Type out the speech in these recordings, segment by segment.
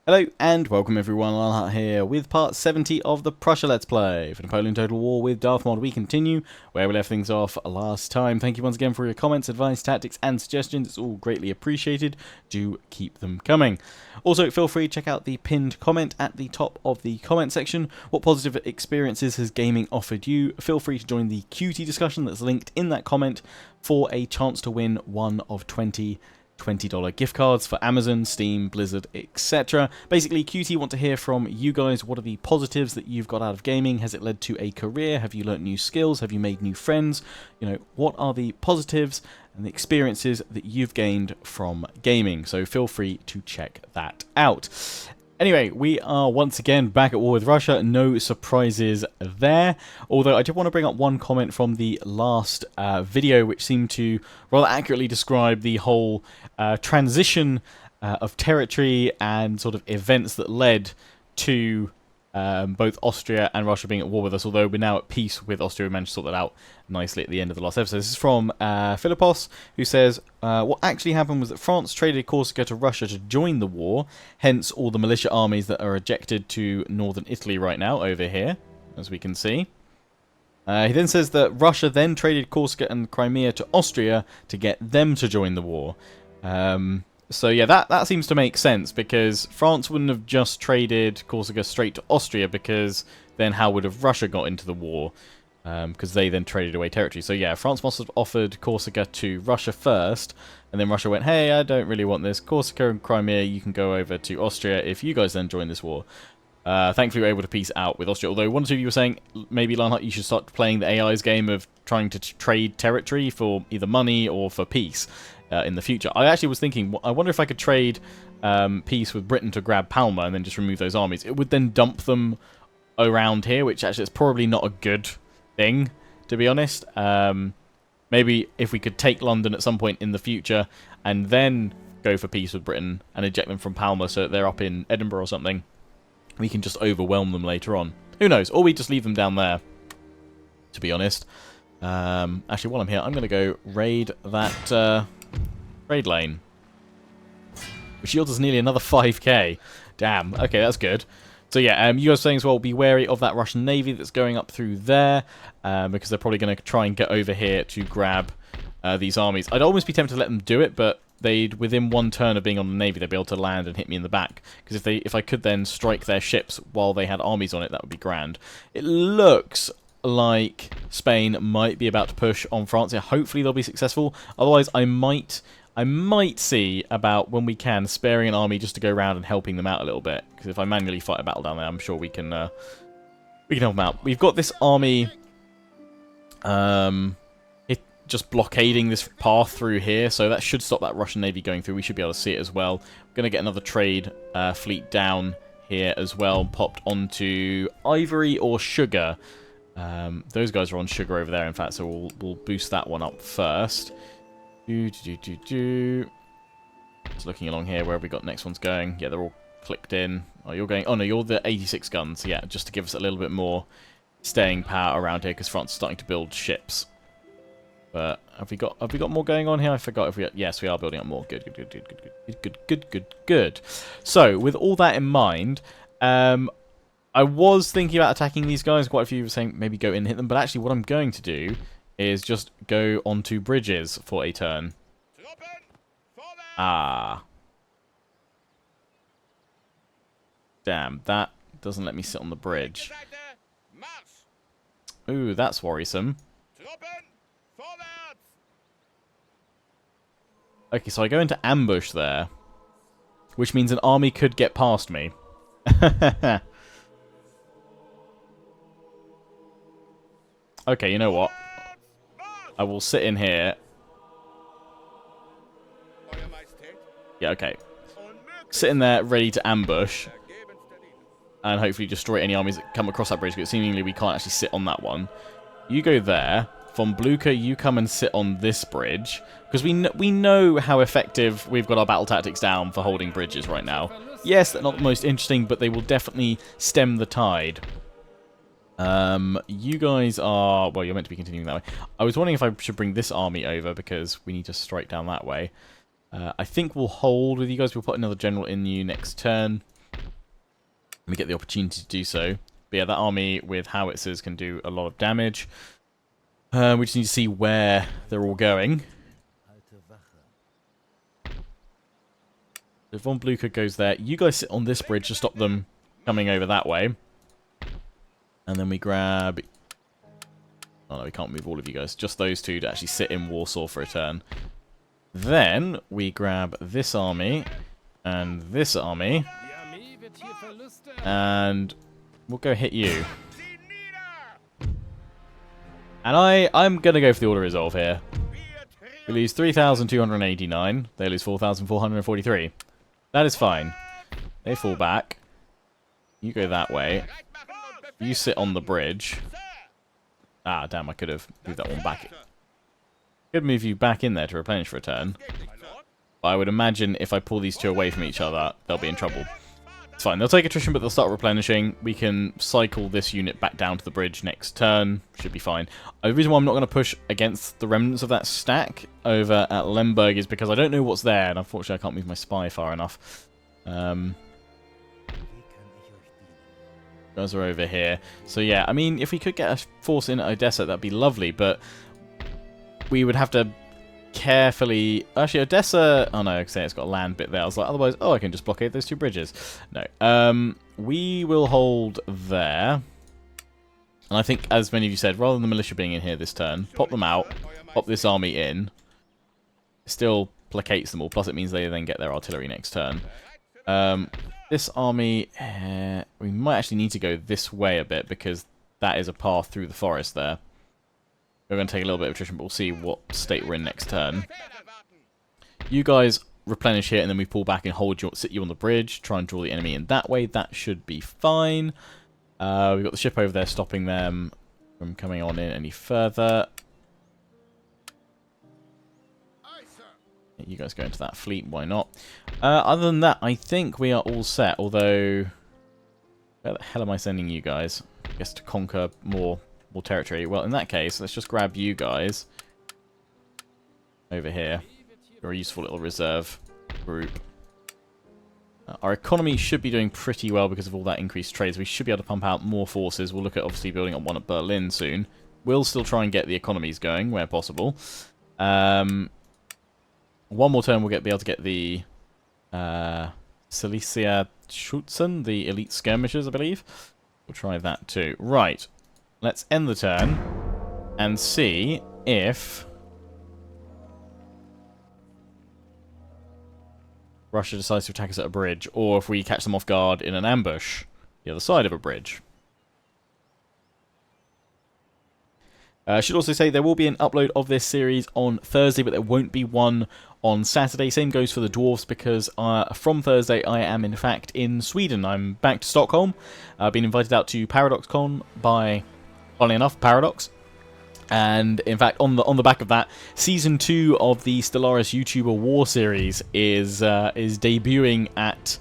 Hello and welcome everyone, Untitled here with part 70 of the Prussia Let's Play. For Napoleon Total War with Darthmod we continue where we left things off last time. Thank you once again for your comments, advice, tactics and suggestions. It's all greatly appreciated. Do keep them coming. Also feel free to check out the pinned comment at the top of the comment section. What positive experiences has gaming offered you? Feel free to join the QT discussion that's linked in that comment for a chance to win one of 20 $20 gift cards for Amazon, Steam, Blizzard, etc. Basically, QT want to hear from you guys. What are the positives that you've got out of gaming? Has it led to a career? Have you learnt new skills? Have you made new friends? You know, what are the positives and the experiences that you've gained from gaming? So feel free to check that out. Anyway, we are once again back at war with Russia. No surprises there. Although I did want to bring up one comment from the last video, which seemed to rather accurately describe the whole transition of territory and sort of events that led to both Austria and Russia being at war with us, although we're now at peace with Austria. We managed to sort that out nicely at the end of the last episode. This is from Philippos, who says, what actually happened was that France traded Corsica to Russia to join the war, hence all the militia armies that are ejected to northern Italy right now, over here, as we can see. He then says that Russia then traded Corsica and Crimea to Austria to get them to join the war. So yeah, that seems to make sense, because France wouldn't have just traded Corsica straight to Austria, because then how would have Russia got into the war? Because they then traded away territory. So yeah, France must have offered Corsica to Russia first, and then Russia went, hey, I don't really want this. Corsica and Crimea, you can go over to Austria if you guys then join this war. Thankfully, we were able to peace out with Austria. Although one or two of you were saying, maybe, Lionheart, you should start playing the AI's game of trying to trade territory for either money or for peace in the future. I actually was thinking, I wonder if I could trade peace with Britain to grab Palma and then just remove those armies. It would then dump them around here, which actually is probably not a good thing, to be honest. Maybe if we could take London at some point in the future and then go for peace with Britain and eject them from Palma so that they're up in Edinburgh or something, we can just overwhelm them later on. Who knows? Or we just leave them down there, to be honest. Actually, while I'm here, I'm going to go raid that raid lane, which yields us nearly another 5k. Damn. Okay, that's good. So yeah, you guys are saying as well, be wary of that Russian navy that's going up through there, because they're probably going to try and get over here to grab these armies. I'd almost be tempted to let them do it, but they'd, within one turn of being on the navy, they'd be able to land and hit me in the back. Because if I could then strike their ships while they had armies on it, that would be grand. It looks like Spain might be about to push on France. Yeah, hopefully they'll be successful. Otherwise, I might see about, when we can, sparing an army just to go around and helping them out a little bit. Because if I manually fight a battle down there, I'm sure we can help them out. We've got this army just blockading this path through here, so that should stop that Russian navy going through. We should be able to see it as well. We're going to get another trade fleet down here as well, popped onto Ivory or Sugar. Those guys are on Sugar over there, in fact, so we'll boost that one up first. Just looking along here, where have we got next one's going? Yeah, they're all clicked in. Oh, you're going. Oh no, you're the 86 guns. Yeah, just to give us a little bit more staying power around here, because France is starting to build ships. But have we got more going on here? I forgot if we. Yes, we are building up more. Good. So with all that in mind, I was thinking about attacking these guys. Quite a few were saying maybe go in and hit them, but actually, what I'm going to do is just go onto bridges for a turn. Ah. Damn, that doesn't let me sit on the bridge. Ooh, that's worrisome. Okay, so I go into ambush there, which means an army could get past me. Okay, you know what? I will sit in here. Yeah, okay. Sit in there, ready to ambush. And hopefully destroy any armies that come across that bridge, because seemingly we can't actually sit on that one. You go there. Von Blucher, you come and sit on this bridge. Because we know how effective we've got our battle tactics down for holding bridges right now. Yes, they're not the most interesting, but they will definitely stem the tide. You guys are... Well, you're meant to be continuing that way. I was wondering if I should bring this army over, because we need to strike down that way. I think we'll hold with you guys. We'll put another general in you next turn. we get the opportunity to do so. But yeah, that army with howitzers can do a lot of damage. We just need to see where they're all going. If Von Blucher goes there, you guys sit on this bridge to stop them coming over that way. And then we grab... Oh no, we can't move all of you guys. Just those two to actually sit in Warsaw for a turn. Then we grab this army and this army. And we'll go hit you. And I'm going to go for the Order Resolve here. We lose 3,289. They lose 4,443. That is fine. They fall back. You go that way. You sit on the bridge. Ah, damn, I could have moved that one back. Could move you back in there to replenish for a turn. But I would imagine if I pull these two away from each other, they'll be in trouble. It's fine. They'll take attrition, but they'll start replenishing. We can cycle this unit back down to the bridge next turn. Should be fine. The reason why I'm not going to push against the remnants of that stack over at Lemberg is because I don't know what's there, and unfortunately I can't move my spy far enough. Guys are over here. So yeah, I mean, if we could get a force in at Odessa, that'd be lovely, but we would have to carefully... Actually, Odessa... Oh no, say it's got a land bit there. I was like, otherwise, oh, I can just blockade those two bridges. No. We will hold there. And I think, as many of you said, rather than the militia being in here this turn, pop them out, pop this army in. Still placates them all, plus it means they then get their artillery next turn. This army, we might actually need to go this way a bit, because that is a path through the forest there. We're going to take a little bit of attrition, but we'll see what state we're in next turn. You guys replenish here, and then we pull back and sit you on the bridge, try and draw the enemy in that way. That should be fine. We've got the ship over there stopping them from coming on in any further. You guys go into that fleet, why not? Other than that, I think we are all set, although... Where the hell am I sending you guys? I guess to conquer more territory. Well, in that case, let's just grab you guys over here. You're a useful little reserve group. Our economy should be doing pretty well because of all that increased trade, so we should be able to pump out more forces. We'll look at obviously building up one at Berlin soon. We'll still try and get the economies going where possible. One more turn we'll be able to get the Silesia Schutzen, the elite skirmishers, I believe. We'll try that too. Right. Let's end the turn and see if Russia decides to attack us at a bridge, or if we catch them off guard in an ambush the other side of a bridge. I should also say there will be an upload of this series on Thursday, but there won't be one on Saturday. Same goes for the dwarves, because from Thursday I am in fact in Sweden. I'm back to Stockholm. I've been invited out to ParadoxCon by, funnily enough, Paradox. And in fact, on the back of that, Season 2 of the Stellaris YouTuber War series is debuting at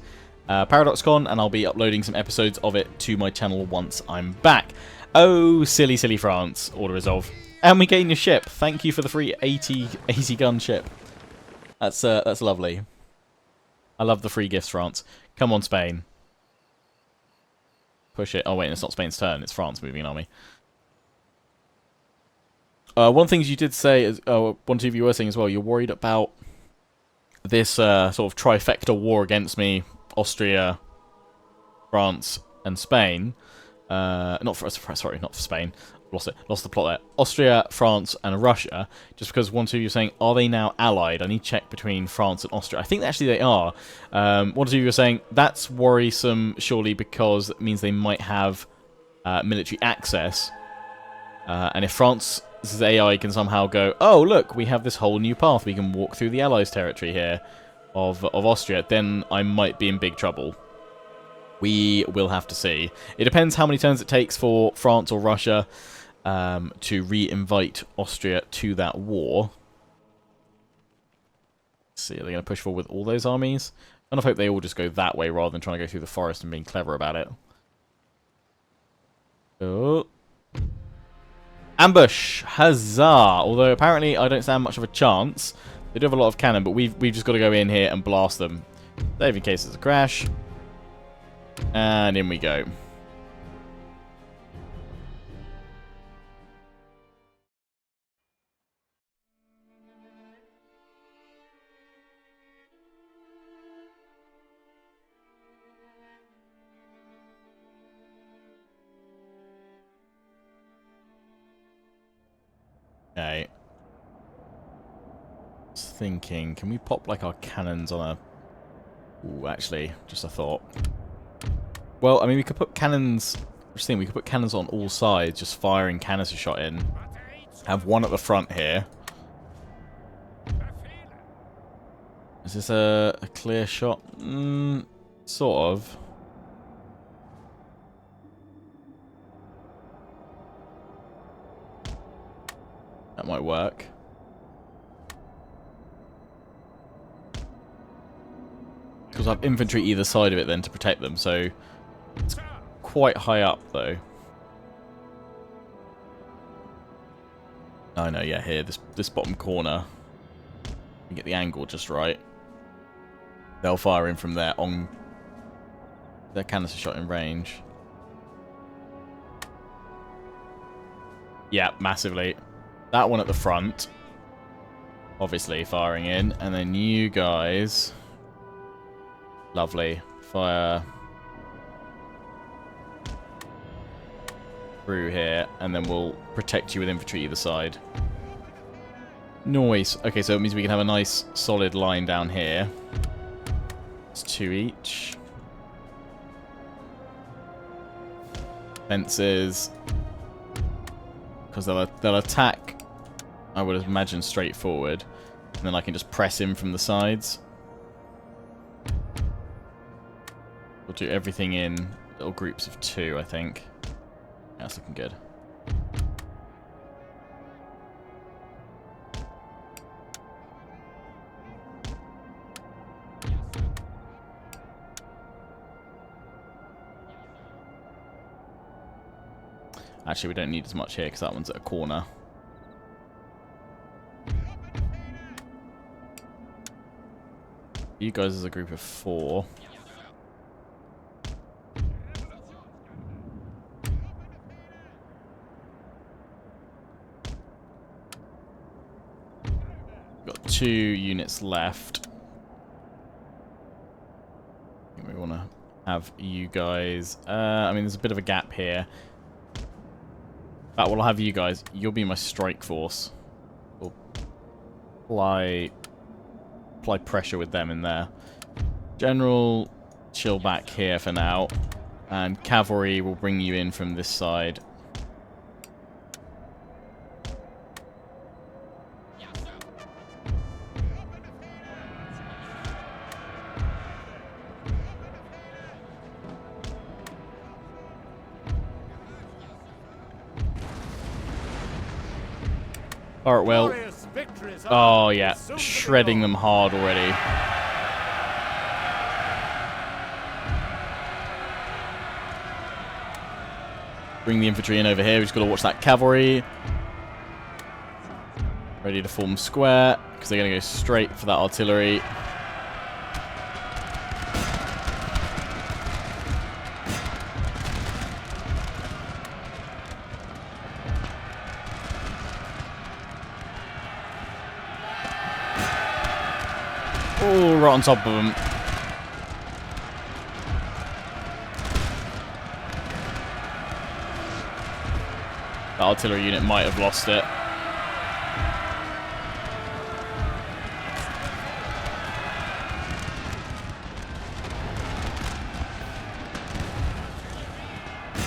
ParadoxCon, and I'll be uploading some episodes of it to my channel once I'm back. Oh, silly, silly France. Order Resolve. And we gain your ship. Thank you for the free 80 gun ship. That's lovely. I love the free gifts, France. Come on, Spain. Push it. Oh, wait, it's not Spain's turn. It's France moving an army. One of the things you did say, is, one or two of you were saying as well, you're worried about this sort of trifecta war against me. Austria, France, and Spain. Not for Spain. Lost the plot there. Austria, France, and Russia. Just because one or two of you are saying, are they now allied? I need to check between France and Austria. I think actually they are. One or two of you are saying, that's worrisome, surely, because it means they might have military access. And if France's AI can somehow go, oh, look, we have this whole new path. We can walk through the Allies' territory here of Austria, then I might be in big trouble. We will have to see. It depends how many turns it takes for France or Russia to re-invite Austria to that war. Let's see, are they going to push forward with all those armies? I kind of hope they all just go that way rather than trying to go through the forest and being clever about it. Oh. Ambush! Huzzah! Although apparently I don't stand much of a chance. They do have a lot of cannon, but we've just got to go in here and blast them. Save in case there's a crash. And in we go. Okay. Just thinking, can we pop like our cannons on a... Ooh, actually, just a thought. Well, I mean, we could put cannons... Just think, we could put cannons on all sides, just firing canister shot in. Have one at the front here. Is this a clear shot? Sort of. That might work. Because I have infantry either side of it then to protect them, so it's quite high up though. Oh no, yeah, here, this bottom corner. You get the angle just right. They'll fire in from there on their canister shot in range. Yeah, massively. That one at the front, obviously firing in, and then you guys, lovely, fire through here, and then we'll protect you with infantry either side. Nice. Okay, so it means we can have a nice solid line down here. It's 2 each. Fences, because they'll attack, I would imagine, straight forward, and then I can just press in from the sides. We'll do everything in little groups of 2, I think. Yeah, that's looking good. Actually, we don't need as much here because that one's at a corner. You guys as a group of 4. Got 2 units left. I think we want to have you guys... I mean, there's a bit of a gap here. But we'll have you guys. You'll be my strike force. We'll apply pressure with them in there. General, chill back here for now. And cavalry will bring you in from this side. Alright, well. Oh, yeah. Shredding them hard already. Bring the infantry in over here. We've just got to watch that cavalry. Ready to form square, because they're going to go straight for that artillery. Oh, right on top of them. The artillery unit might have lost it.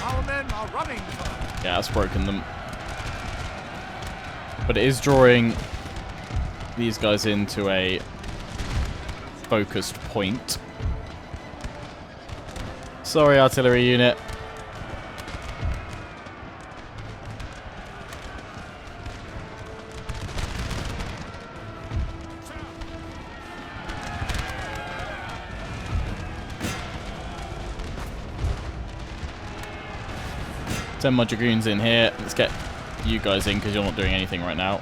Our men are running. Yeah, that's broken them. But it is drawing these guys into a focused point. Sorry, artillery unit. Send my dragoons in here. Let's get you guys in because you're not doing anything right now.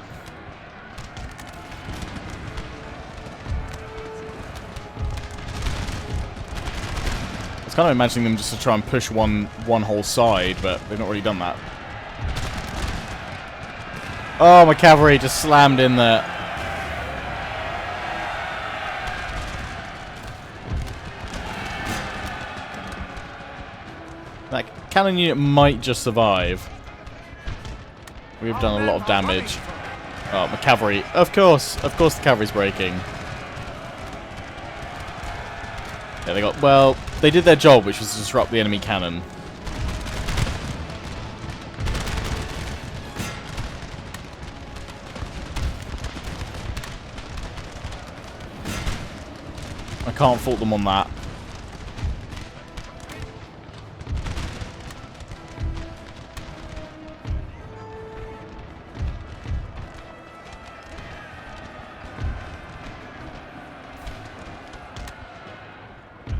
Kind of imagining them just to try and push one whole side, but they've not really done that. Oh, my cavalry just slammed in there. That cannon unit might just survive. We've done a lot of damage. Oh, my cavalry. Of course the cavalry's breaking. Yeah, they got, well, they did their job, which was to disrupt the enemy cannon. I can't fault them on that.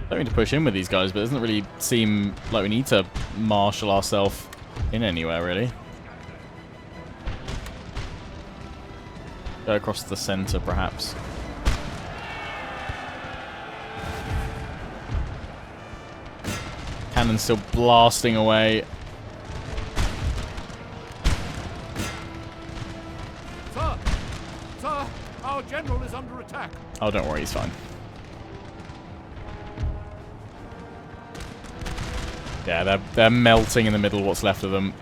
Don't mean to push in with these guys, but it doesn't really seem like we need to marshal ourselves in anywhere, really. Go across the center, perhaps. Cannon's still blasting away. Sir, our general is under attack. Oh, don't worry, he's fine. Yeah, they're melting in the middle, what's left of them.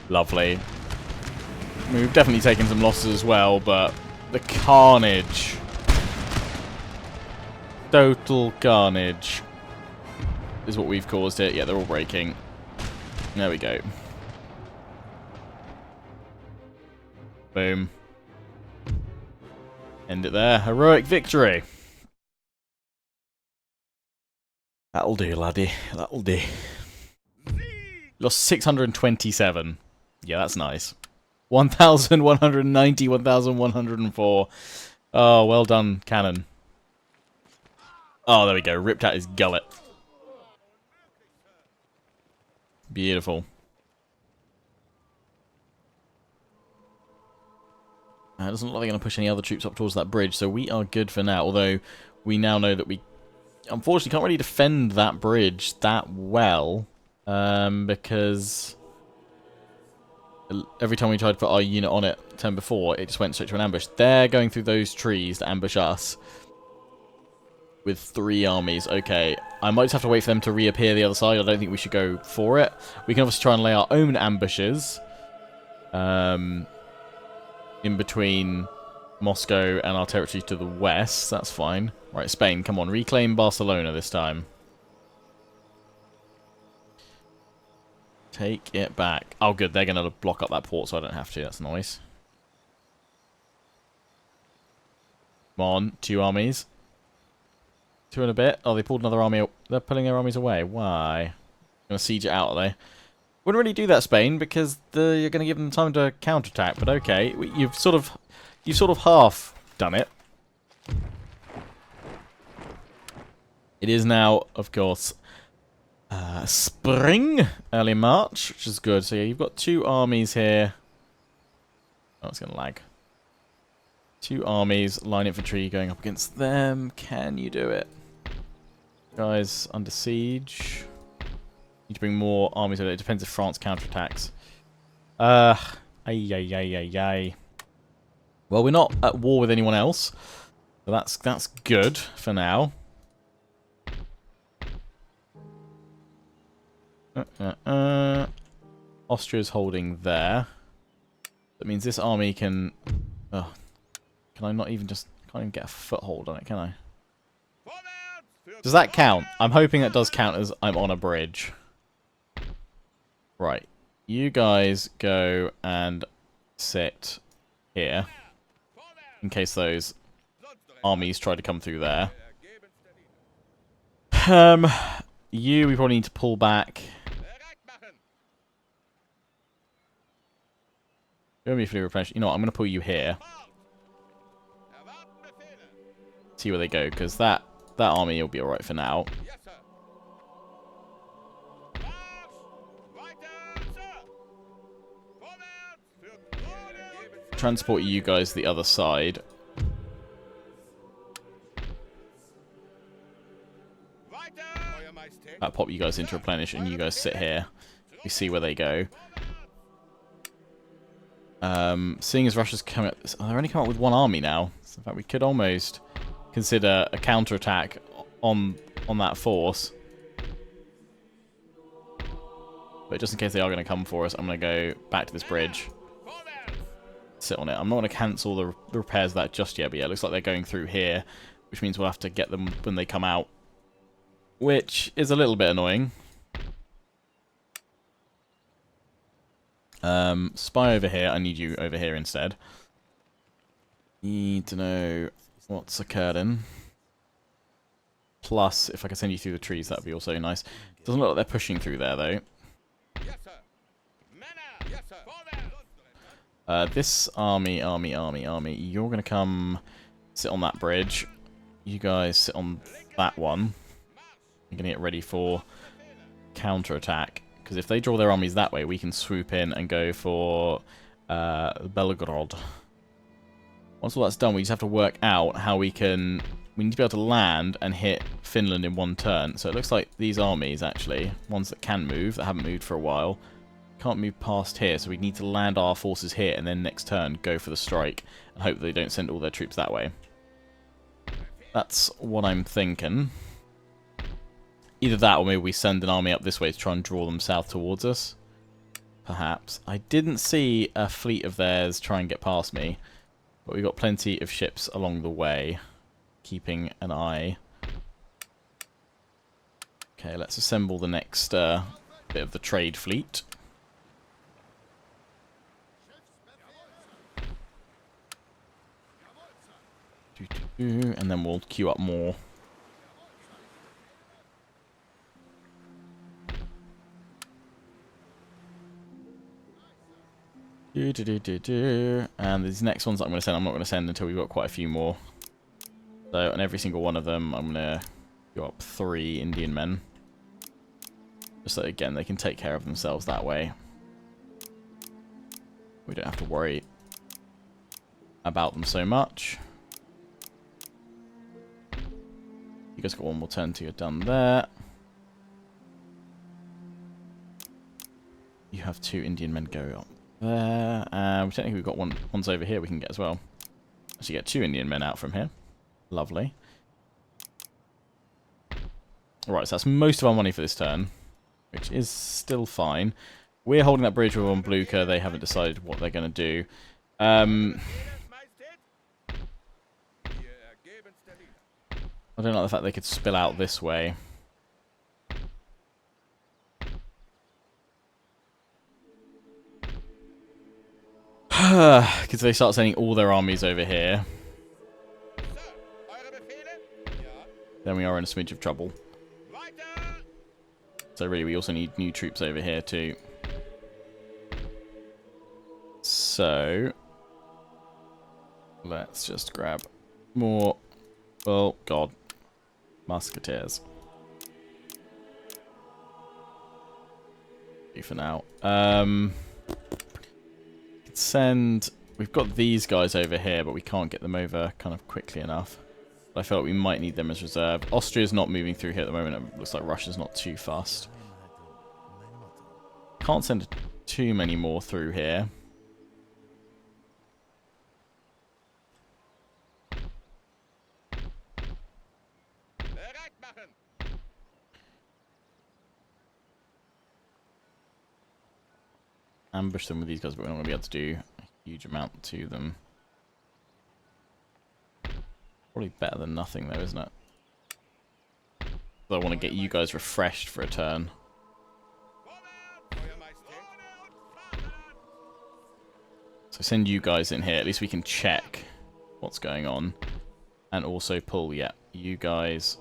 Lovely. I mean, we've definitely taken some losses as well, but the carnage. Total carnage is what we've caused it. Yeah, they're all breaking. There we go. Boom. End it there. Heroic victory. That'll do, laddie. That'll do. Lost 627. Yeah, that's nice. 1,190, 1,104. Oh, well done, cannon. Oh, there we go. Ripped out his gullet. Beautiful. It doesn't look like they're going to push any other troops up towards that bridge, so we are good for now. Although, we now know that we unfortunately can't really defend that bridge that well. Because every time we tried to put our unit on it the turn before, it just went straight to an ambush. They're going through those trees to ambush us with 3 armies. Okay, I might just have to wait for them to reappear the other side. I don't think we should go for it. We can obviously try and lay our own ambushes in between Moscow and our territory to the west. That's fine. Right, Spain, come on. Reclaim Barcelona this time. Take it back. Oh, good. They're going to block up that port, so I don't have to. That's nice. Come on. 2 armies. 2 and a bit. Oh, they pulled another army. They're pulling their armies away. Why? Going to siege it out, are they? Wouldn't really do that, Spain, because you're going to give them time to counterattack. But okay, you've sort of half done it. It is now, of course, spring, early March, which is good. So yeah, you've got 2 armies here. Oh, it's going to lag. 2 armies, line infantry going up against them. Can you do it? Guys, under siege. Need to bring more armies. It depends if France counterattacks. Ay. Well, we're not at war with anyone else. So that's good for now. Austria's holding there. That means this army can... Oh, can I not even just... Can't even get a foothold on it, can I? Does that count? I'm hoping that does count as I'm on a bridge. Right. You guys go and sit here. In case those armies try to come through there. We probably need to pull back. You know what, I'm going to pull you here. See where they go, because that army will be alright for now. Transport you guys to the other side. That pop you guys into replenish, and you guys sit here. We see where they go. Seeing as Russia's coming, they're only come up with one army now. So in fact, we could almost consider a counterattack on that force. But just in case they are going to come for us, I'm going to go back to this bridge. Sit on it. I'm not going to cancel the repairs of that just yet, but yeah, it looks like they're going through here, which means we'll have to get them when they come out, which is a little bit annoying. Spy over here. I need you over here instead. Need to know what's occurring. Plus, if I can send you through the trees, that would be also nice. Doesn't look like they're pushing through there, though. Yes, sir. Yes, sir. This army, you're going to come sit on that bridge. You guys sit on that one. I'm going to get ready for counterattack. Because if they draw their armies that way, we can swoop in and go for Belgorod. Once all that's done, we just have to work out how we can... We need to be able to land and hit Finland in one turn. So it looks like these armies, actually, ones that can move, that haven't moved for a while, can't move past here. So we need to land our forces here and then next turn go for the strike and hope that they don't send all their troops that way. That's what I'm thinking. Either that or maybe we send an army up this way to try and draw them south towards us. Perhaps. I didn't see a fleet of theirs try and get past me. But we've got plenty of ships along the way. Keeping an eye. Okay, let's assemble the next bit of the trade fleet. And then we'll queue up more. And these next ones that I'm going to send, I'm not going to send until we've got quite a few more. So on every single one of them, I'm going to go up 3 Indian men. Just so, again, they can take care of themselves that way. We don't have to worry about them so much. You guys got one more turn till you're done there. You have 2 Indian men go up there. Technically we've got ones over here we can get as well. So you get 2 Indian men out from here. Lovely. Alright, so that's most of our money for this turn, which is still fine. We're holding that bridge with on Blucher. They haven't decided what they're going to do. I don't like the fact they could spill out this way. Because they start sending all their armies over here. Then we are in a smidge of trouble. So really we also need new troops over here too. So let's just grab more, oh god, musketeers. For now. Send, we've got these guys over here, but we can't get them over kind of quickly enough. But I felt we might need them as reserve. Austria's not moving through here at the moment. It looks like Russia's not too fast. Can't send too many more through here. Ambush them with these guys, but we're not going to be able to do a huge amount to them. Probably better than nothing though, isn't it? I want to get you guys refreshed for a turn. So send you guys in here, at least we can check what's going on. And also pull, yeah, you guys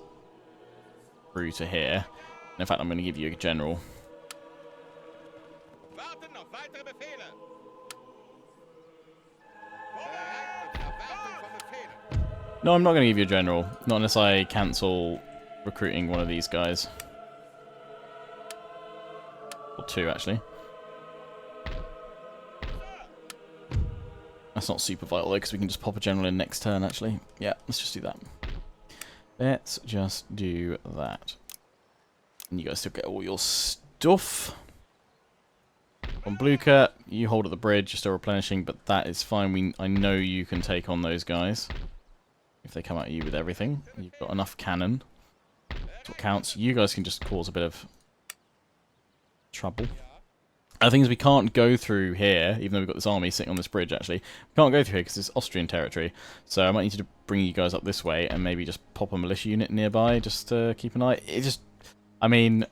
through to here. And in fact, I'm going to give you a general. No, I'm not going to give you a general. Not unless I cancel recruiting one of these guys. Or 2, actually. That's not super vital, though, because we can just pop a general in next turn, actually. Yeah, let's just do that. Let's just do that. And you guys still get all your stuff. On Blucher, you hold at the bridge, you're still replenishing, but that is fine. I know you can take on those guys. If they come at you with everything. You've got enough cannon. That's what counts. You guys can just cause a bit of trouble. The thing is, we can't go through here, even though we've got this army sitting on this bridge, actually. We can't go through here because it's Austrian territory. So I might need to bring you guys up this way and maybe just pop a militia unit nearby just to keep an eye. It just... I mean...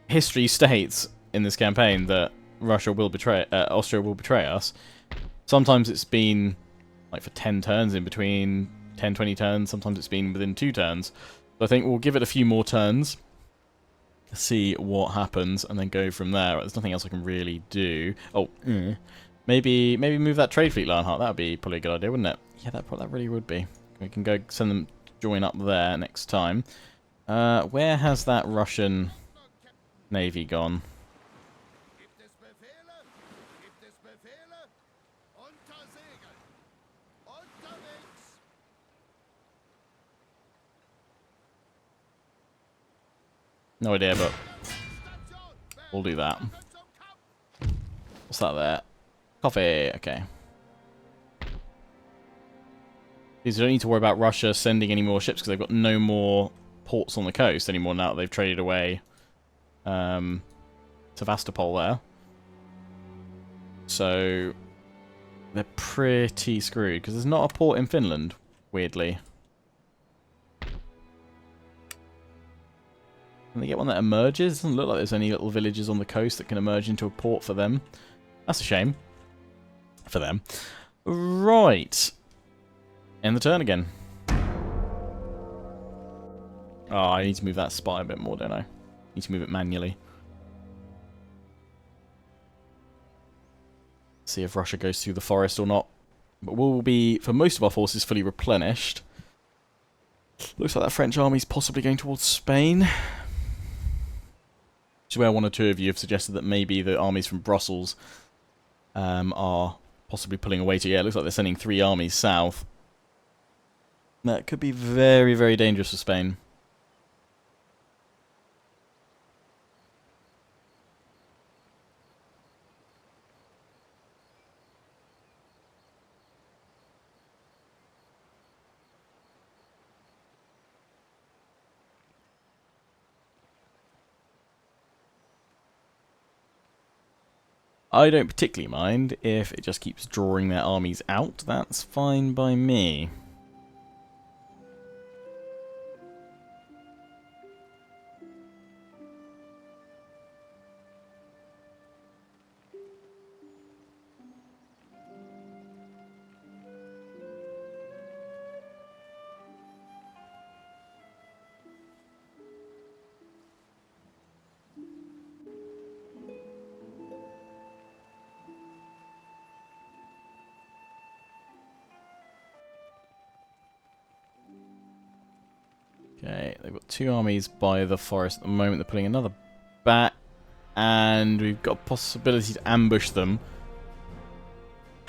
History states in this campaign that Austria will betray us. Sometimes it's been like for 10 turns in between, 10, 20 turns. Sometimes it's been within 2 turns. So I think we'll give it a few more turns, see what happens, and then go from there. There's nothing else I can really do. Oh, maybe move that trade fleet, Lionheart. That would be probably a good idea, wouldn't it? Yeah, that really would be. We can go send them join up there next time. Where has that Russian navy gone? No idea, but we'll do that. What's that there? Coffee, okay. Because you don't need to worry about Russia sending any more ships because they've got no more ports on the coast anymore now that they've traded away Sevastopol there. So they're pretty screwed because there's not a port in Finland, weirdly. Can they get one that emerges? Doesn't look like there's any little villages on the coast that can emerge into a port for them. That's a shame. For them. Right. End the turn again. Oh, I need to move that spy a bit more, don't I? Need to move it manually. See if Russia goes through the forest or not. But we'll be, for most of our forces, fully replenished. Looks like that French army's possibly going towards Spain. Which is where 1 or 2 of you have suggested that maybe the armies from Brussels are possibly pulling away to. Yeah, it looks like they're sending 3 armies south. That could be very, very dangerous for Spain. I don't particularly mind if it just keeps drawing their armies out. That's fine by me. Okay, they've got 2 armies by the forest at the moment. They're putting another back, and we've got a possibility to ambush them.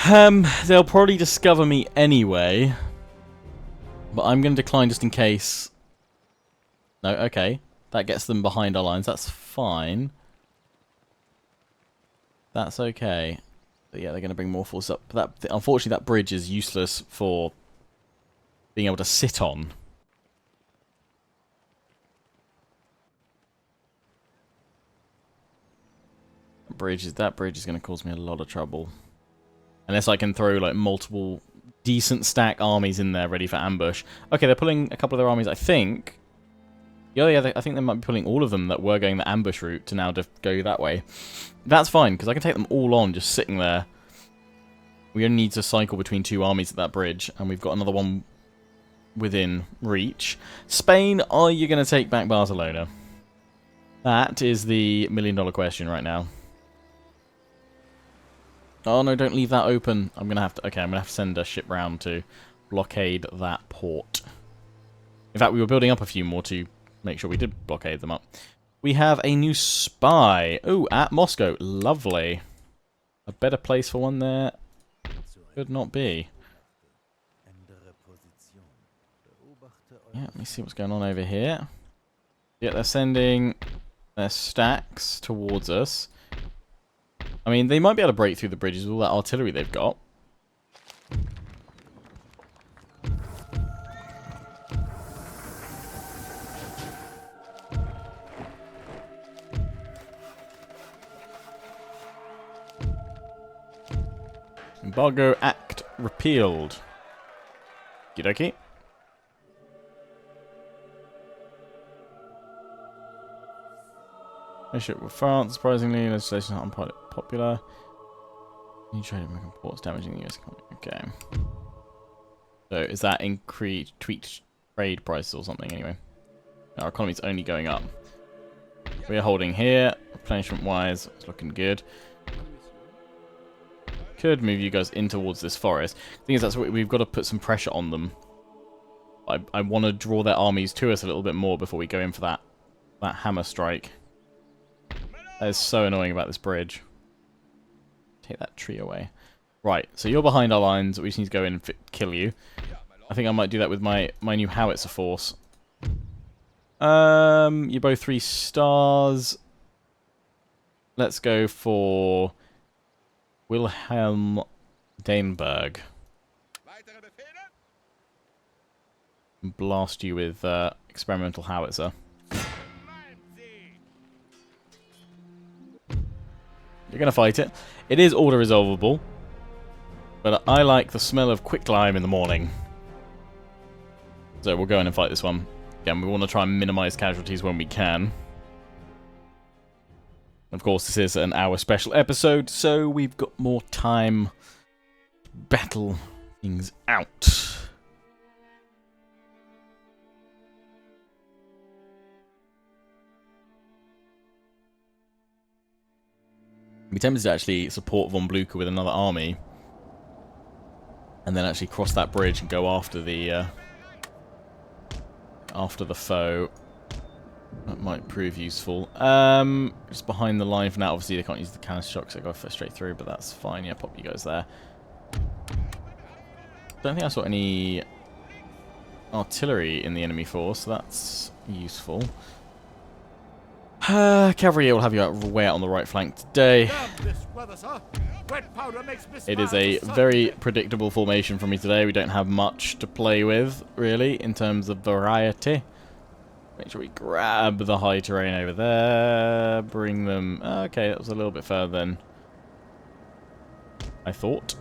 They'll probably discover me anyway, but I'm going to decline just in case. No, okay, that gets them behind our lines. That's fine. That's okay. But yeah, they're going to bring more forces up. But that, unfortunately, that bridge is useless for being able to sit on. That bridge is going to cause me a lot of trouble. Unless I can throw like multiple decent stack armies in there ready for ambush. Okay, they're pulling a couple of their armies, I think. Yeah, I think they might be pulling all of them that were going the ambush route to now go that way. That's fine, because I can take them all on just sitting there. We only need to cycle between 2 armies at that bridge, and we've got another one within reach. Spain, are you going to take back Barcelona? That is the $1 million question right now. Oh no, don't leave that open. I'm gonna have to. Okay, I'm gonna have to send a ship round to blockade that port. In fact, we were building up a few more to make sure we did blockade them up. We have a new spy. Oh, at Moscow. Lovely. A better place for one there could not be. Yeah, let me see what's going on over here. Yeah, they're sending their stacks towards us. I mean, they might be able to break through the bridges with all that artillery they've got. Embargo Act repealed. Okie Relationship with France, surprisingly, legislation is not unpopular. New trade American ports damaging the US economy. Okay. So is that tweaked trade prices or something anyway? Our economy's only going up. We're holding here, replenishment wise, it's looking good. Could move you guys in towards this forest. The thing is, that's what we've got to put some pressure on them. I want to draw their armies to us a little bit more before we go in for that hammer strike. That is so annoying about this bridge. Take that tree away. Right, so you're behind our lines. We just need to go in and kill you. I think I might do that with my new howitzer force. You're both 3 stars. Let's go for Wilhelm Daneberg. Blast you with experimental howitzer. You're going to fight it. It is auto-resolvable, but I like the smell of quicklime in the morning. So we'll go in and fight this one. Again, we want to try and minimize casualties when we can. Of course, this is an hour special episode, so we've got more time to battle things out. I'd be tempted to actually support von Blucher with another army, and then actually cross that bridge and go after the foe. That might prove useful. Just behind the line for now. Obviously, they can't use the cannon shock, so they go straight through, but that's fine. Yeah, pop you guys there. Don't think I saw any artillery in the enemy force, so that's useful. Cavalry will have you way out on the right flank today. It is a very predictable formation for me today. We don't have much to play with, really, in terms of variety. Make sure we grab the high terrain over there. Bring them... Okay, that was a little bit further than I thought.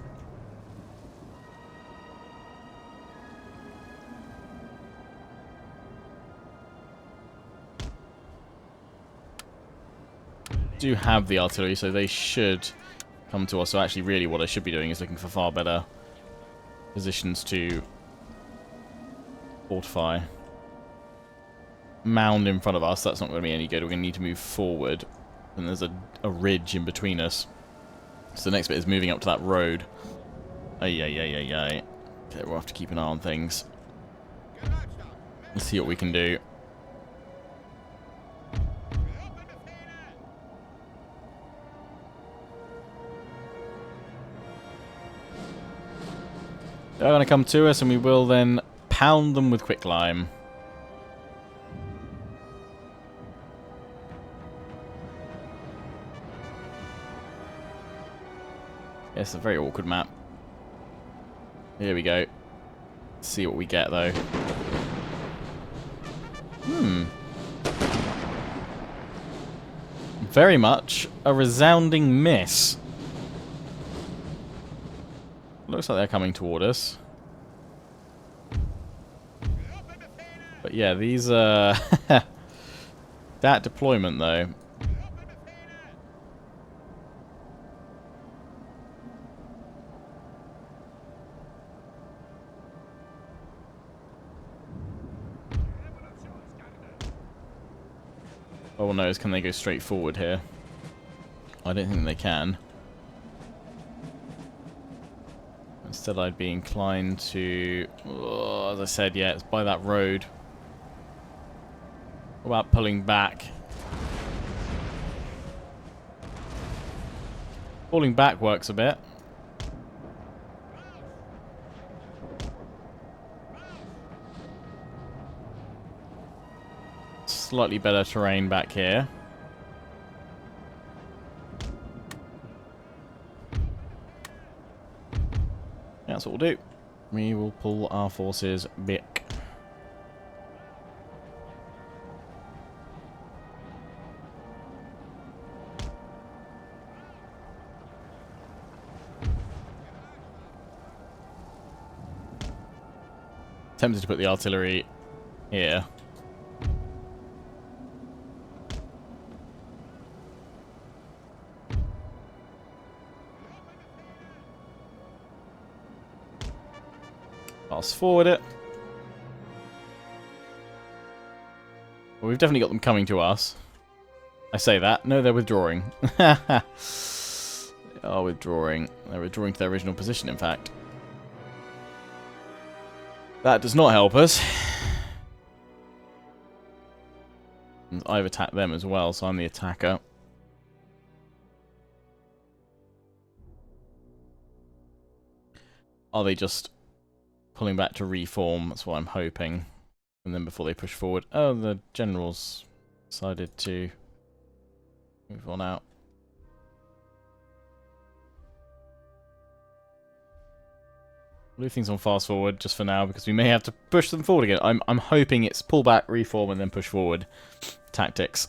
Do have the artillery, so they should come to us. So actually, really, what I should be doing is looking for far better positions to fortify. Mound in front of us, that's not going to be any good. We're going to need to move forward, and there's a ridge in between us. So the next bit is moving up to that road. Okay, we'll have to keep an eye on things. Let's see what we can do. They're going to come to us, and we will then pound them with quicklime. Yeah, it's a very awkward map. Here we go. Let's see what we get, though. Very much a resounding miss. Looks like they're coming toward us. But yeah, these that deployment though. Oh no, can they go straight forward here? I don't think they can. Instead, I'd be inclined to... Oh, as I said, yeah, it's by that road. What about pulling back? Falling back works a bit. slightly better terrain back here. That's what we'll do. We will pull our forces back. Tempted to put the artillery here. Fast forward it. Well, we've definitely got them coming to us. I say that. No, they're withdrawing. They are withdrawing. They're withdrawing to their original position, in fact. That does not help us. And I've attacked them as well, so I'm the attacker. Are they just pulling back to reform? That's what I'm hoping. And then before they push forward... Oh, the generals decided to move on out. We'll leave things on fast forward just for now, because we may have to push them forward again. I'm hoping it's pull back, reform, and then push forward tactics.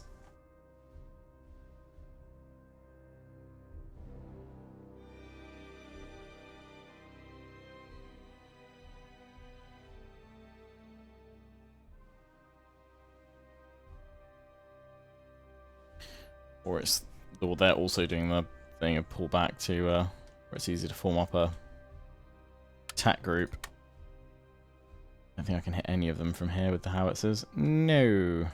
Or it's... Well, they're also doing the thing of pull back to where it's easy to form up a attack group. I don't think I can hit any of them from here with the howitzers. No.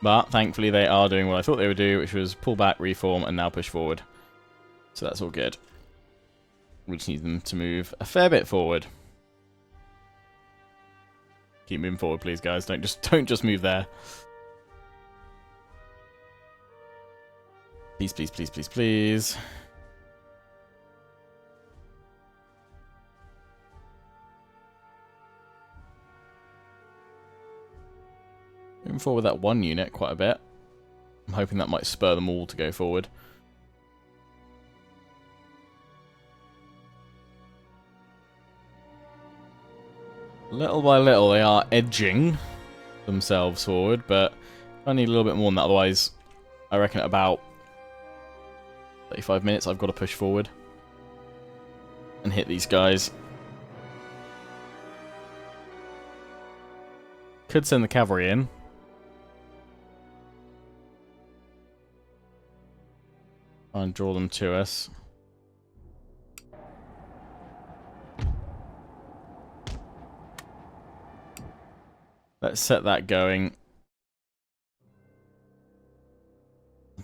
But thankfully they are doing what I thought they would do, which was pull back, reform, and now push forward. So that's all good. We just need them to move a fair bit forward. Keep moving forward, please, guys. Don't just move there. Please, please, please, please, please. Moving forward with that one unit quite a bit. I'm hoping that might spur them all to go forward. Little by little, they are edging themselves forward, but I need a little bit more than that. Otherwise, I reckon at about 35 minutes, I've got to push forward and hit these guys. Could send the cavalry in. Try and draw them to us. Let's set that going.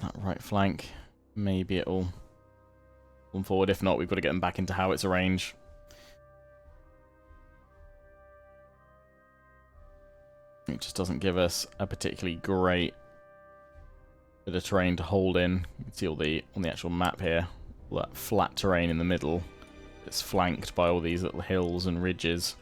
That right flank. Maybe it'll come forward. If not, we've got to get them back into howitzer range. It just doesn't give us a particularly great bit of terrain to hold in. You can see all the on the actual map here, all that flat terrain in the middle. It's flanked by all these little hills and ridges.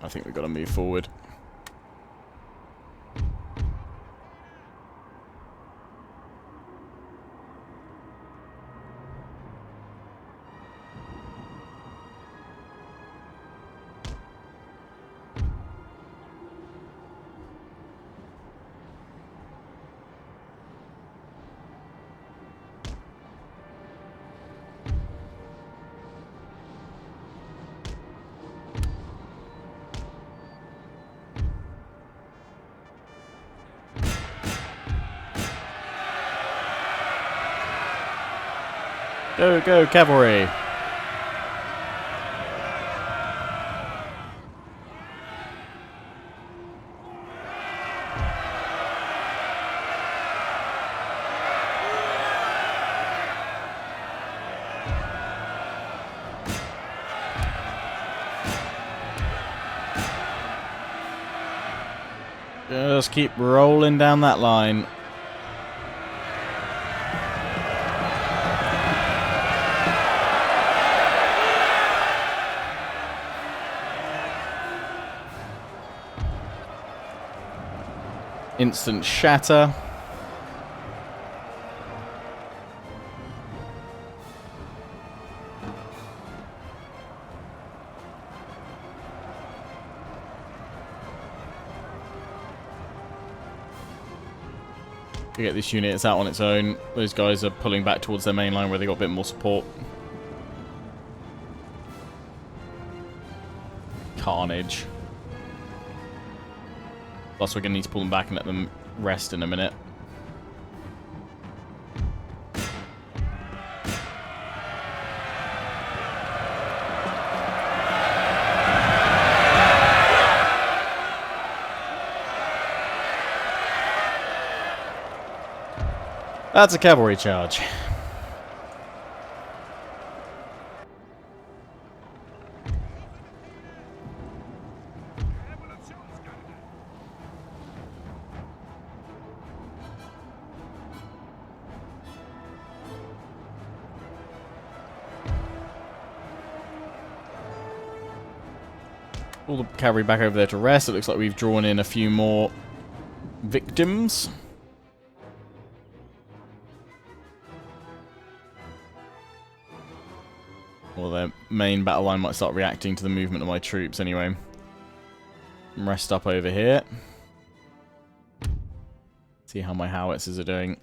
I think we've got to move forward. Go, go, cavalry! Just keep rolling down that line. Instant shatter. To get this unit, it's out on its own. Those guys are pulling back towards their main line where they got a bit more support. Carnage. Plus we're going to need to pull them back and let them rest in a minute. That's a cavalry charge. All the cavalry back over there to rest. It looks like we've drawn in a few more victims. Well, their main battle line might start reacting to the movement of my troops anyway. Rest up over here. See how my howitzers are doing.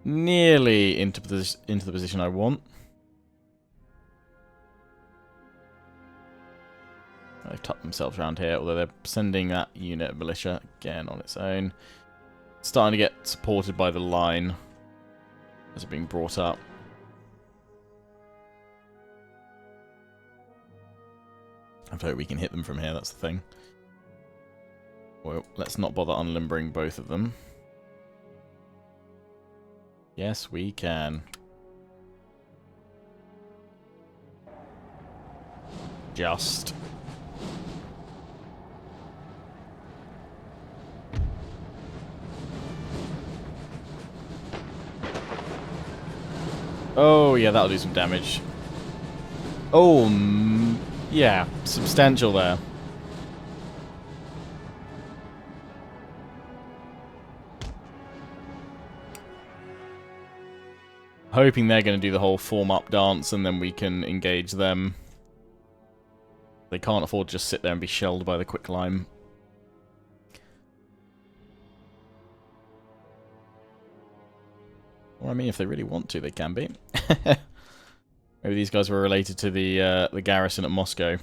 Nearly into the position I want. They've tucked themselves around here, although they're sending that unit of militia again on its own. Starting to get supported by the line as it's being brought up. I hope we can hit them from here, that's the thing. Well, let's not bother unlimbering both of them. Yes, we can. Just. Oh, yeah, that'll do some damage. Oh, yeah, substantial there. Hoping they're going to do the whole form-up dance and then we can engage them. They can't afford to just sit there and be shelled by the quicklime. Or I mean, if they really want to, they can be. Maybe these guys were related to the garrison at Moscow.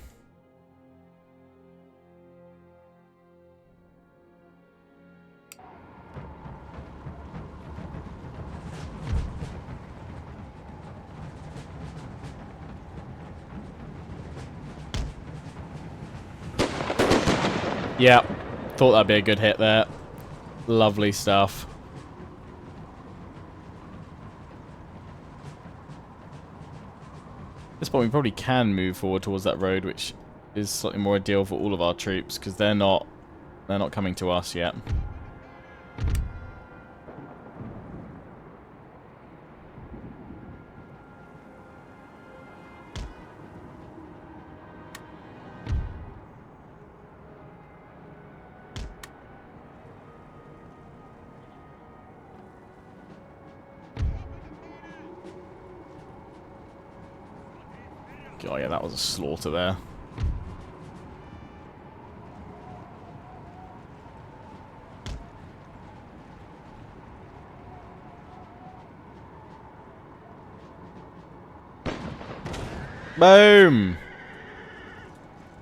Yeah, thought that'd be a good hit there. Lovely stuff. At this point we probably can move forward towards that road, which is slightly more ideal for all of our troops, because they're not coming to us yet. Oh yeah, that was a slaughter there. Boom!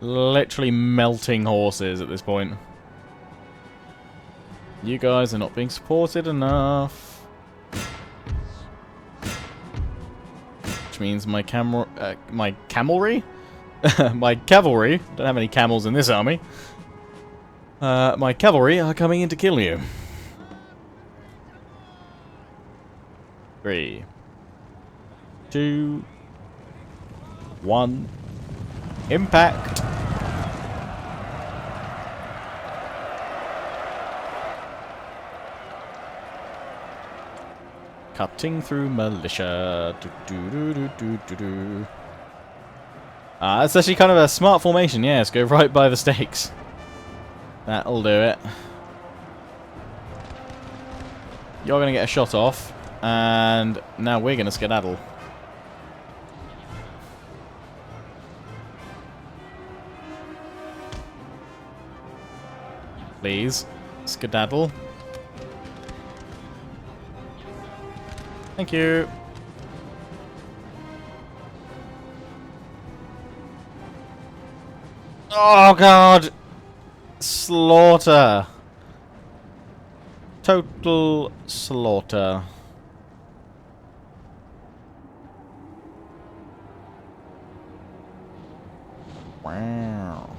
Literally melting horses at this point. You guys are not being supported enough. Which means my cavalry? My cavalry, don't have any camels in this army. My cavalry are coming in to kill you. 3, 2, 1, impact. Cutting through militia. It's actually kind of a smart formation, yes. Go right by the stakes. That'll do it. You're going to get a shot off. And now we're going to skedaddle. Please. Skedaddle. Thank you. Oh, God. Slaughter. Total slaughter. Wow.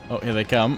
Oh, here they come.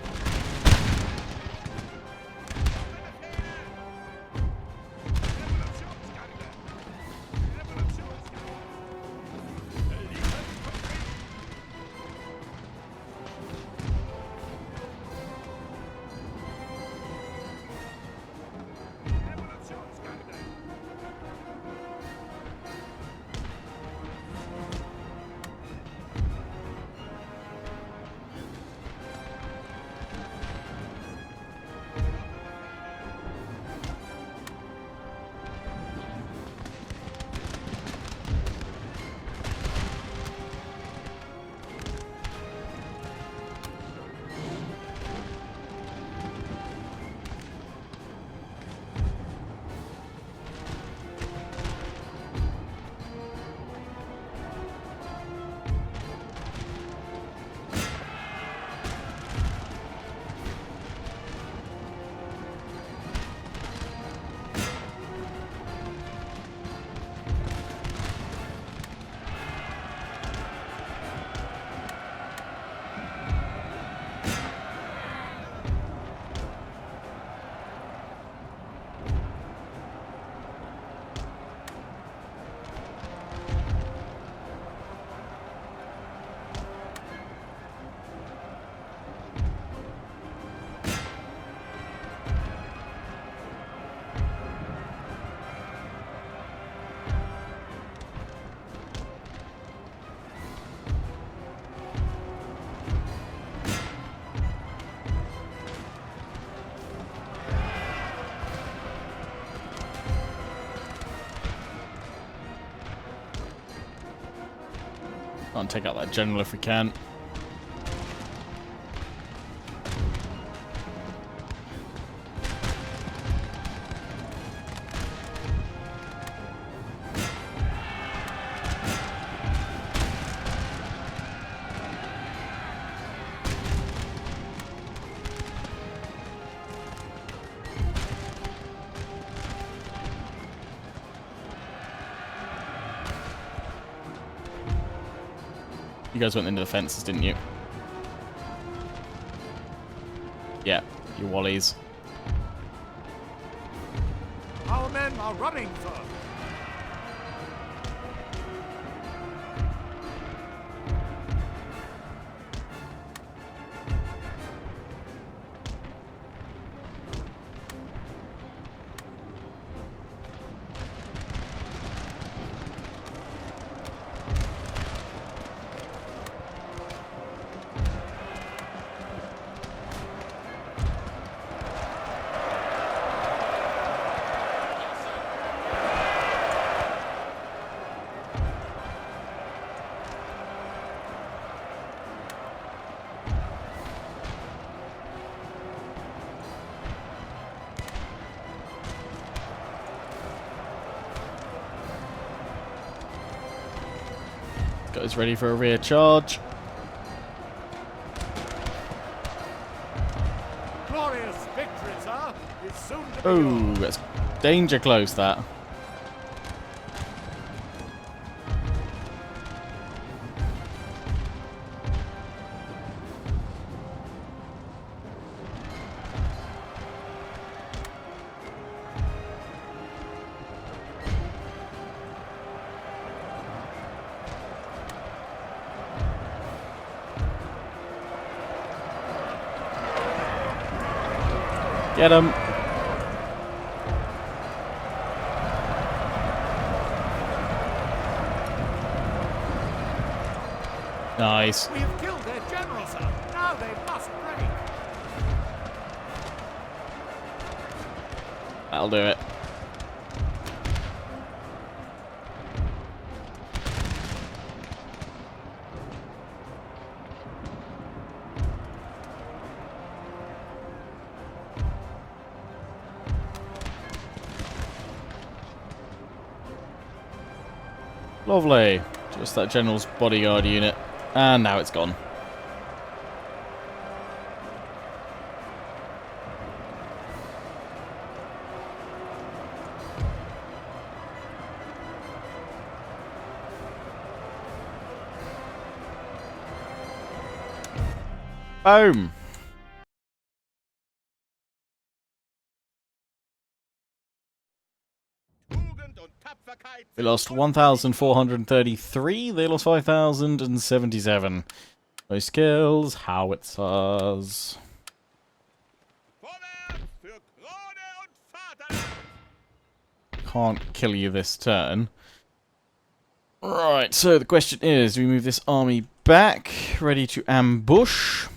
Can't take out that general if we can. You guys went into the fences, didn't you? Yeah, you wallies. Our men are running, sir. Goes ready for a rear charge. Glorious victory, sir, is soon to be Oh, yours. that's danger close, that. Get him. Nice. We have killed their general, sir. Now they must break. That'll do it. Lovely. Just that general's bodyguard unit. And now it's gone. Boom. We lost 1,433. They lost 5,077. No skills. Howitzers. Can't kill you this turn. Right, so the question is, do we move this army back, ready to ambush?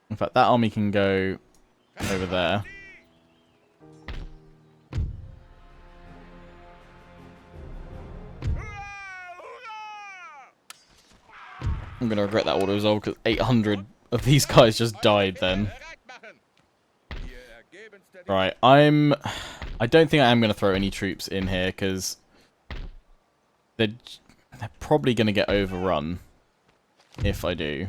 In fact, that army can go over there. I'm going to regret that order as well, because 800 of these guys just died then. Right, I don't think I am going to throw any troops in here, because they're probably going to get overrun if I do.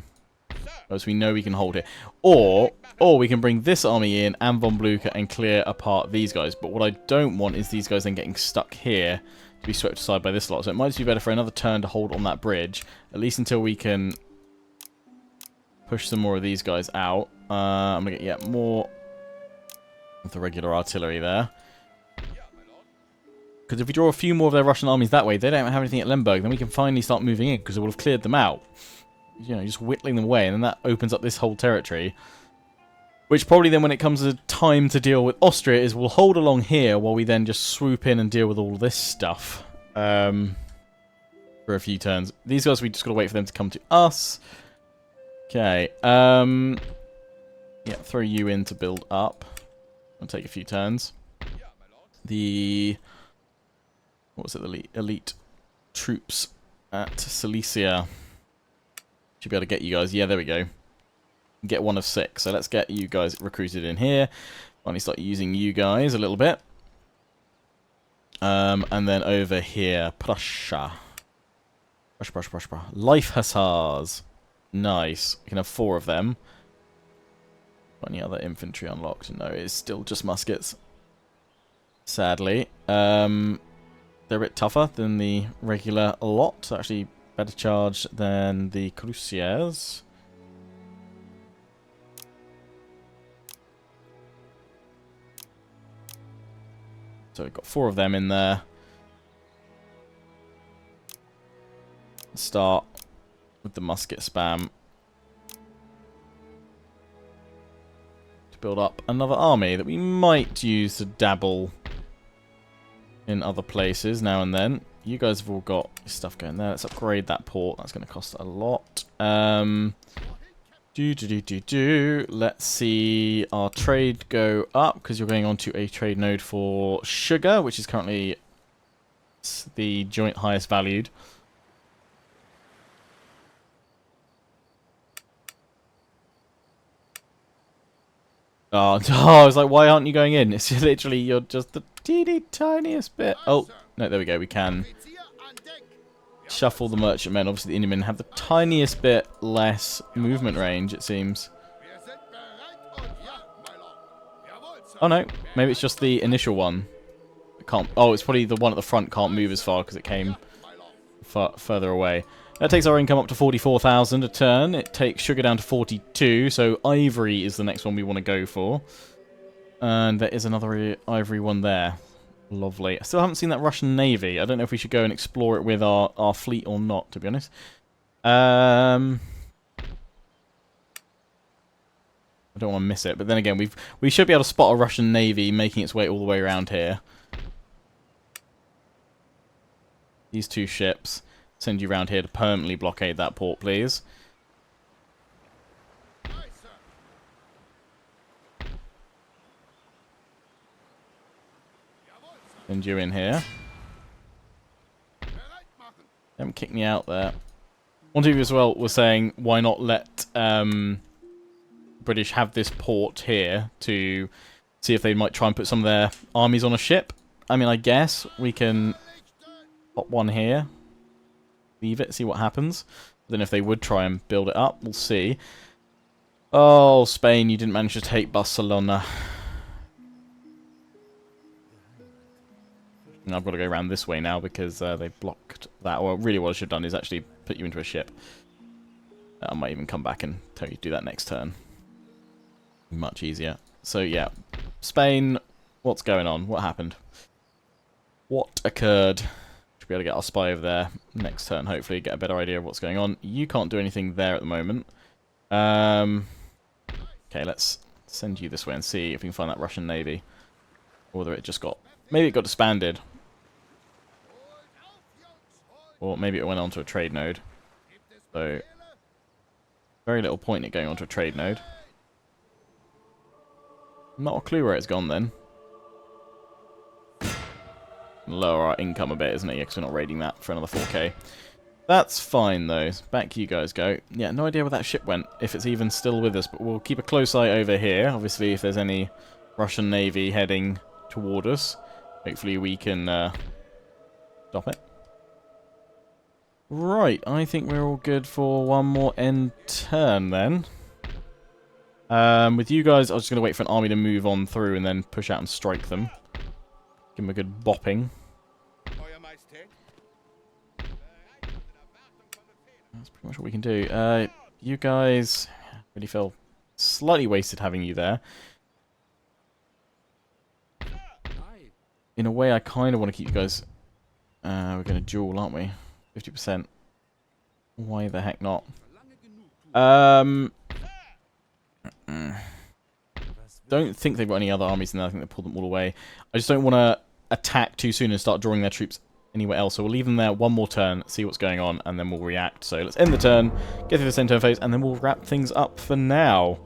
As we know we can hold it. Or we can bring this army in and von Blucher and clear apart these guys. But what I don't want is these guys then getting stuck here to be swept aside by this lot. So it might just be better for another turn to hold on that bridge. At least until we can push some more of these guys out. I'm going to get more of the regular artillery there. Because if we draw a few more of their Russian armies that way, they don't have anything at Lemberg, then we can finally start moving in because it will have cleared them out. You know, just whittling them away, and then that opens up this whole territory. Which probably then, when it comes to time to deal with Austria, is we'll hold along here while we then just swoop in and deal with all this stuff for a few turns. These guys, we just got to wait for them to come to us. Okay. Yeah, throw you in to build up. It'll take a few turns. The... what was it? The elite troops at Silesia. Should be able to get you guys. Yeah, there we go. Get 1 of 6. So let's get you guys recruited in here. Finally start using you guys a little bit. And then over here, Prussia. Prussia. Life Hussars. Nice. We can have 4 of them. Any other infantry unlocked? No, it's still just muskets. Sadly. They're a bit tougher than the regular lot. Actually, better charge than the Cruciers. So we've got 4 of them in there. Start with the musket spam. To build up another army that we might use to dabble in other places now and then. You guys have all got stuff going there. Let's upgrade that port. That's going to cost a lot. Let's see our trade go up, because you're going on to a trade node for sugar, which is currently the joint highest valued. Oh, I was like, why aren't you going in? It's literally, you're just the teeny tiniest bit. Oh, no, there we go. We can shuffle the merchantmen. Obviously, the Indian men have the tiniest bit less movement range, it seems. Oh, no. Maybe it's just the initial one. It can't. Oh, it's probably the one at the front can't move as far because it came further away. That takes our income up to 44,000 a turn. It takes sugar down to 42, so ivory is the next one we want to go for. And there is another ivory one there. Lovely. I still haven't seen that Russian navy. I don't know if we should go and explore it with our fleet or not, to be honest. I don't want to miss it, but then again, we should be able to spot a Russian navy making its way all the way around here. These 2 ships send you around here to permanently blockade that port, please. Send you in here. Don't kick me out there. One of you as well was saying, why not let British have this port here to see if they might try and put some of their armies on a ship. I mean, I guess we can pop one here. Leave it, see what happens. Then if they would try and build it up, we'll see. Oh, Spain, you didn't manage to take Barcelona. And I've got to go around this way now because they blocked that. Well, really what I should have done is actually put you into a ship. I might even come back and tell you to do that next turn. Much easier. So, yeah. Spain, what's going on? What happened? What occurred? Should be able to get our spy over there next turn, hopefully, get a better idea of what's going on. You can't do anything there at the moment. Okay, let's send you this way and see if we can find that Russian navy. Or whether it just got... Maybe it got disbanded. Or maybe it went onto a trade node. So, very little point in it going onto a trade node. Not a clue where it's gone then. Lower our income a bit, isn't it? Yeah, because we're not raiding that for another 4k. That's fine, though. Back you guys go. Yeah, no idea where that ship went, if it's even still with us, but we'll keep a close eye over here. Obviously, if there's any Russian navy heading toward us, hopefully we can stop it. Right, I think we're all good for one more end turn, then. With you guys, I was just going to wait for an army to move on through and then push out and strike them. Give them a good bopping. That's pretty much what we can do. You guys really feel slightly wasted having you there. In a way, I kind of want to keep you guys... we're going to duel, aren't we? 50%. Why the heck not? Don't think they've got any other armies in there. I think they pulled them all away. I just don't want to attack too soon and start drawing their troops anywhere else. So we'll leave them there one more turn, see what's going on, and then we'll react. So let's end the turn, get through the end turn phase, and then we'll wrap things up for now.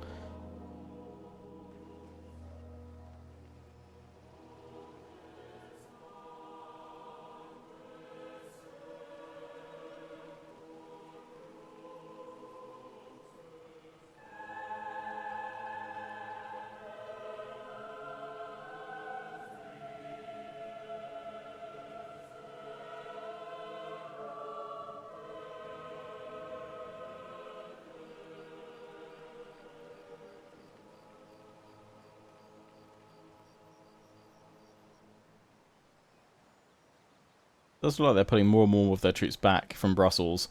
Does look like they're putting more and more of their troops back from Brussels.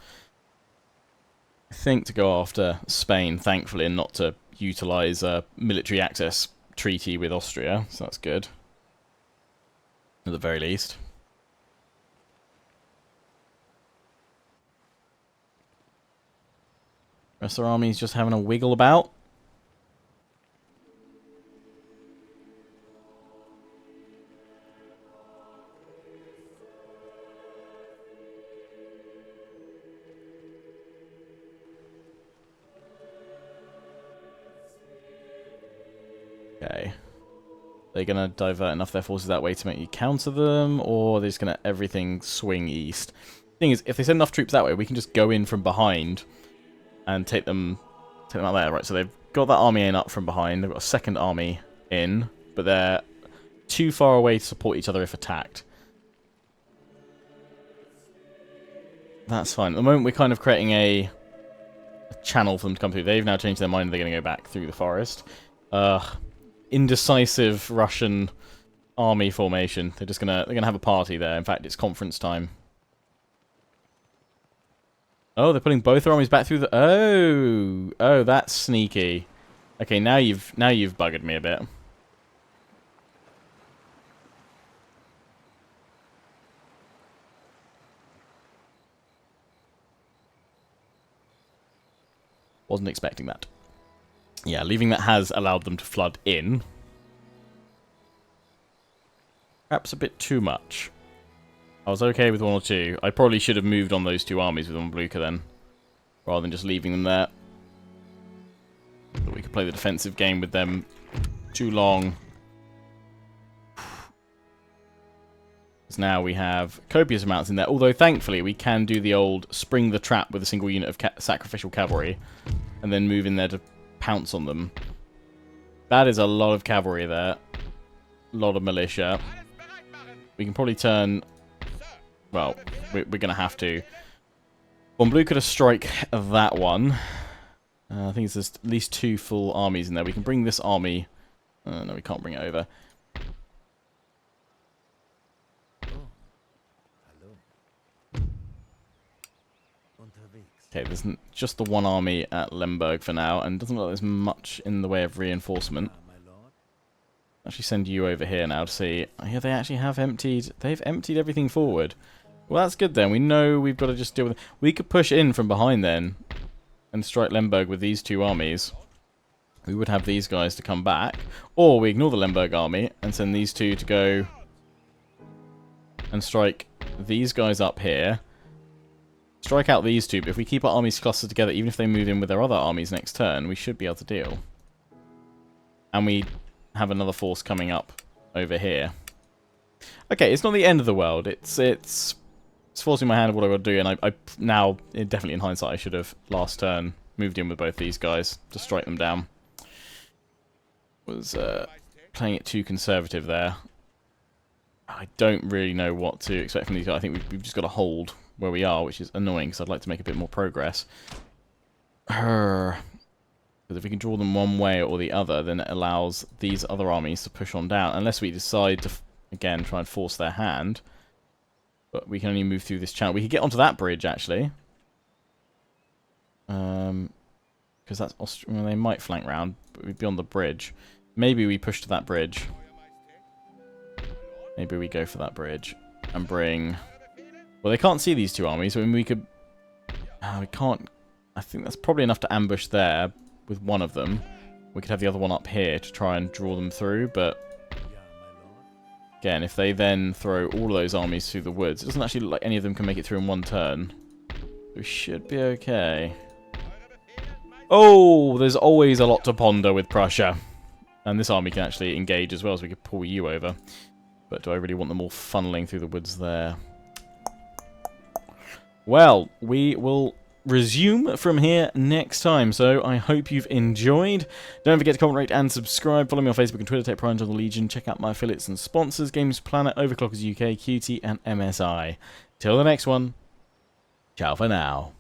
I think to go after Spain, thankfully, and not to utilise a military access treaty with Austria, so that's good. At the very least. Rest of our army's just having a wiggle about. Okay. They're going to divert enough of their forces that way to make you counter them, or they're just going to everything swing east. Thing is, if they send enough troops that way, we can just go in from behind and take them out there. Right, so they've got that army in up from behind. They've got a second army in, but they're too far away to support each other if attacked. That's fine. At the moment, we're kind of creating a channel for them to come through. They've now changed their mind. They're going to go back through the forest. Indecisive Russian army formation. They're gonna have a party there. In fact, it's conference time. Oh, they're putting both their armies back through the... Oh, that's sneaky. Okay, now you've buggered me a bit. Wasn't expecting that. Yeah, leaving that has allowed them to flood in. Perhaps a bit too much. I was okay with 1 or 2. I probably should have moved on those 2 armies with one Blucher then, rather than just leaving them there. But we could play the defensive game with them too long. Because now we have copious amounts in there. Although, thankfully, we can do the old spring the trap with a single unit of sacrificial cavalry. And then move in there to pounce on them. That is a lot of cavalry there. A lot of militia. We can probably turn... Well, we're going to have to. Von Blue could have strike that one. I think there's at least 2 full armies in there. We can bring this army... no, we can't bring it over. Okay, there's just the 1 army at Lemberg for now, and doesn't look like there's much in the way of reinforcement. Actually send you over here now to see... Oh, yeah, they actually have emptied... They've emptied everything forward. Well, that's good then. We know we've got to just deal with it. We could push in from behind then and strike Lemberg with these 2 armies. We would have these guys to come back. Or we ignore the Lemberg army and send these 2 to go and strike these guys up here. Strike out these 2, but if we keep our armies clustered together, even if they move in with their other armies next turn, we should be able to deal. And we have another force coming up over here. Okay, it's not the end of the world. It's forcing my hand of what I would do, and I now, definitely in hindsight, I should have last turn moved in with both these guys to strike them down. Was playing it too conservative there. I don't really know what to expect from these guys. I think we've just got to hold where we are, which is annoying, because I'd like to make a bit more progress. Because if we can draw them one way or the other, then it allows these other armies to push on down, unless we decide to, again, try and force their hand. But we can only move through this channel. We could get onto that bridge, actually. Because that's well, they might flank round, but we'd be on the bridge. Maybe we push to that bridge. Maybe we go for that bridge and bring... Well, they can't see these 2 armies, so we could... we can't... I think that's probably enough to ambush there with one of them. We could have the other one up here to try and draw them through, but... Again, if they then throw all of those armies through the woods, it doesn't actually look like any of them can make it through in 1 turn. We should be okay. Oh, there's always a lot to ponder with Prussia. And this army can actually engage as well, so we could pull you over. But do I really want them all funneling through the woods there? Well, we will resume from here next time, so I hope you've enjoyed. Don't forget to comment, rate, and subscribe. Follow me on Facebook and Twitter, take pride in the Legion. Check out my affiliates and sponsors, Games Planet, Overclockers UK, QT, and MSI. Till the next one, ciao for now.